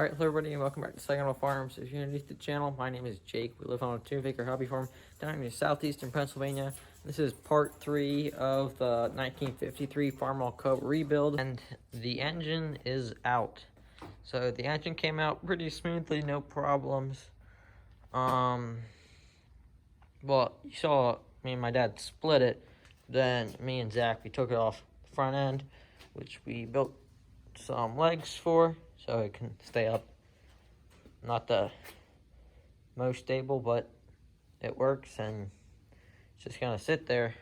Alright, hello everybody and welcome back to Saginaw Farms. If you're new to the channel, my name is Jake. We live on a 2-acre hobby farm down in southeastern Pennsylvania. This is part 3 of the 1953 Farmall Cub rebuild, and the engine is out. So the engine came out pretty smoothly, no problems. Well, you saw me and my dad split it. Then me and Zach, we took it off the front end, which we built some legs for so it can stay up. Not the most stable, but it works, and it's just gonna sit there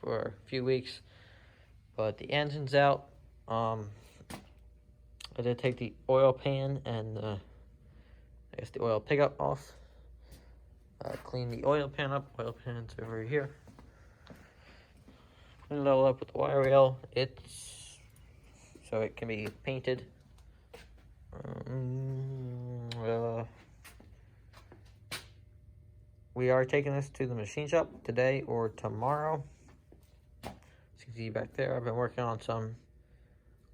for a few weeks. But the engine's out. I did take the oil pan and I guess the oil pickup off. Clean the oil pan up. Oil pan's over here. Clean it all up with the wire wheel. It's so it can be painted. We are taking this to the machine shop today or tomorrow. As you can see back there, I've been working on some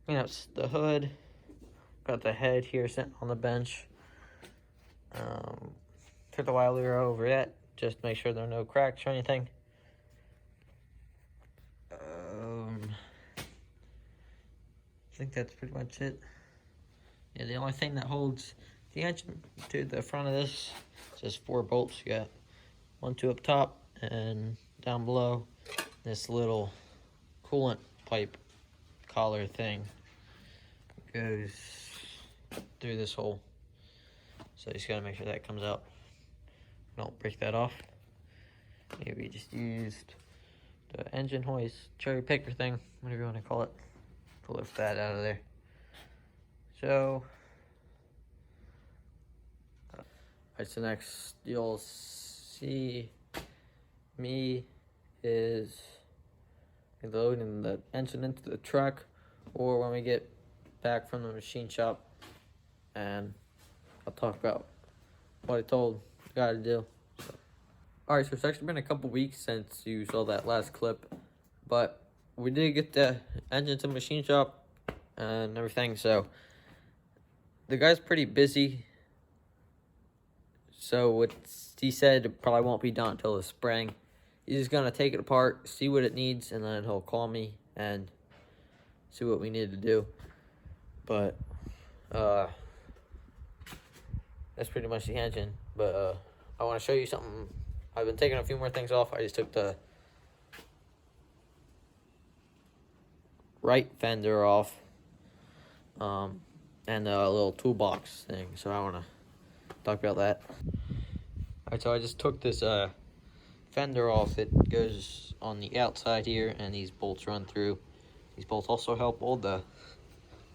cleanups. The hood, got the head here sitting on the bench. Took the wire lever over it just to make sure there are no cracks or anything. I think that's pretty much it. Yeah, the only thing that holds the engine to the front of this is just 4 bolts. You got 1, 2 up top, and down below this little coolant pipe collar thing goes through this hole. So you just gotta make sure that comes out. Don't break that off. Maybe just used the engine hoist, cherry picker thing, whatever you want to call it, to lift that out of there. So, alright, so next you'll see me is loading the engine into the truck, or when we get back from the machine shop, and I'll talk about what I told the guy to do. So. Alright, so it's actually been a couple weeks since you saw that last clip, but we did get the engine to the machine shop and everything, so the guy's pretty busy, so what he said it probably won't be done until the spring. He's just gonna take it apart, see what it needs, and then he'll call me and see what we need to do. But that's pretty much the engine. But I want to show you something. I've been taking a few more things off. I just took the right fender off. And a little toolbox thing, so I want to talk about that. Alright, so I just took this fender off. It goes on the outside here, and these bolts run through. These bolts also help hold the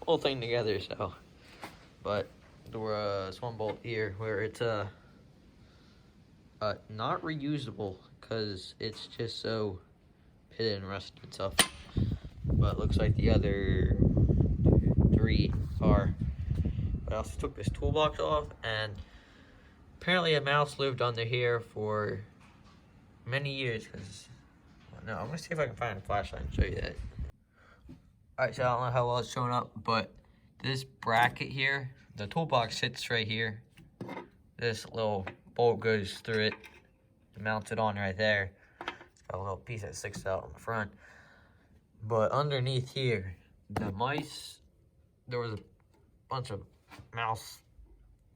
whole thing together, so. But there was one bolt here where it's not reusable because it's just so pitted and rusted and stuff. But it looks like the other 3 are. But I also took this toolbox off, and apparently a mouse lived under here for many years. Cause no, I'm gonna see if I can find a flashlight and show you that. Alright, so I don't know how well it's showing up, but this bracket here, the toolbox sits right here. This little bolt goes through it and mounts it on right there. It's got a little piece that sticks out on the front. But underneath here, the mice, there was a bunch of mouse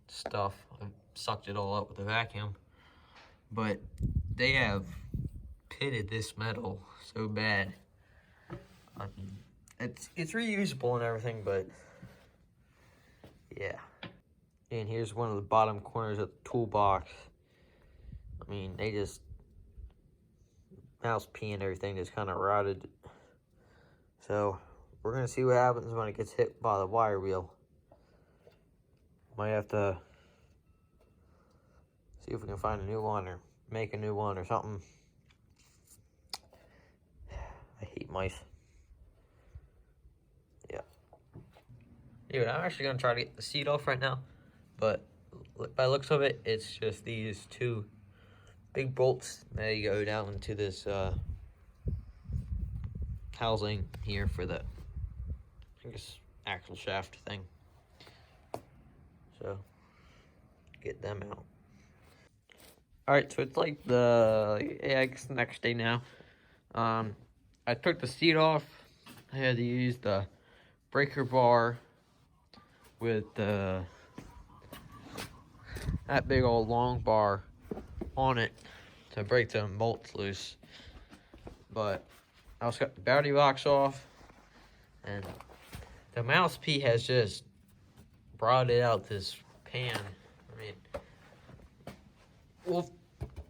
stuff. I sucked it all up with a vacuum, but they have pitted this metal so bad. I mean, it's reusable and everything, but yeah. And here's one of the bottom corners of the toolbox. I mean, they just mouse pee and everything just kind of rotted. So we're gonna see what happens when it gets hit by the wire wheel. Might have to see if we can find a new one or make a new one or something. I hate mice. Yeah. Dude, I'm actually gonna try to get the seat off right now, but by the looks of it, it's just these 2 big bolts that go down into this housing here for the, I guess, axle shaft thing. So get them out. Alright, so it's like the, yeah, I guess the next day now. I took the seat off. I had to use the breaker bar with that big old long bar on it to break the bolts loose. But I also got the battery box off, and the mouse P has just brought it out this pan. I mean, we'll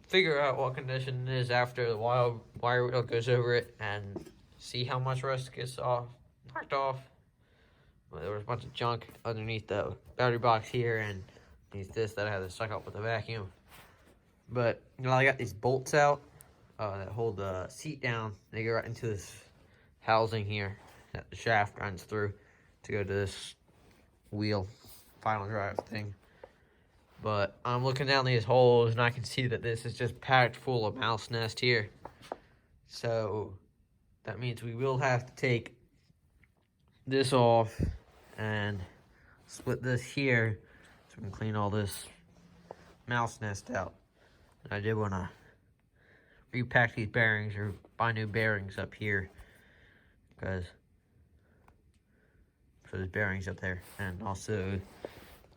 figure out what condition it is after the wire wheel goes over it and see how much rust gets knocked off. Well, there was a bunch of junk underneath the battery box here and underneath this that I had to suck up with a vacuum. But you know, I got these bolts out that hold the seat down. They go right into this housing here that the shaft runs through to go to this wheel final drive thing. But I'm looking down these holes and I can see that this is just packed full of mouse nest here. So that means we will have to take this off and split this here so we can clean all this mouse nest out. And I did want to repack these bearings or buy new bearings up here because so there's bearings up there, and also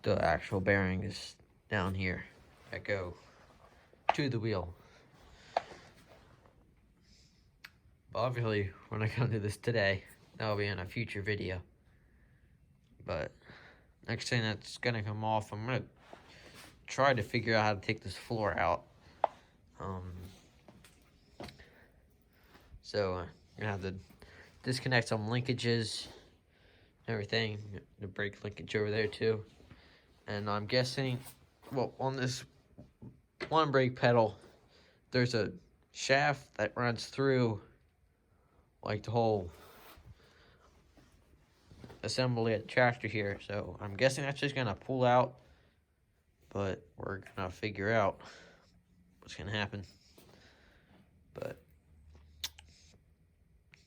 the actual bearings down here that go to the wheel. But obviously we're not gonna do this today. That'll be in a future video. But next thing that's gonna come off, I'm gonna try to figure out how to take this floor out. So I'm gonna have to disconnect some linkages and everything. The brake linkage over there too. And I'm guessing, well, on this one brake pedal, there's a shaft that runs through like the whole assembly of the tractor here. So I'm guessing that's just gonna pull out, but we're gonna figure out what's gonna happen. But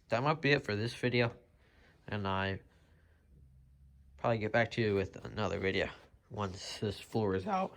that might be it for this video, and I probably get back to you with another video once this floor is out.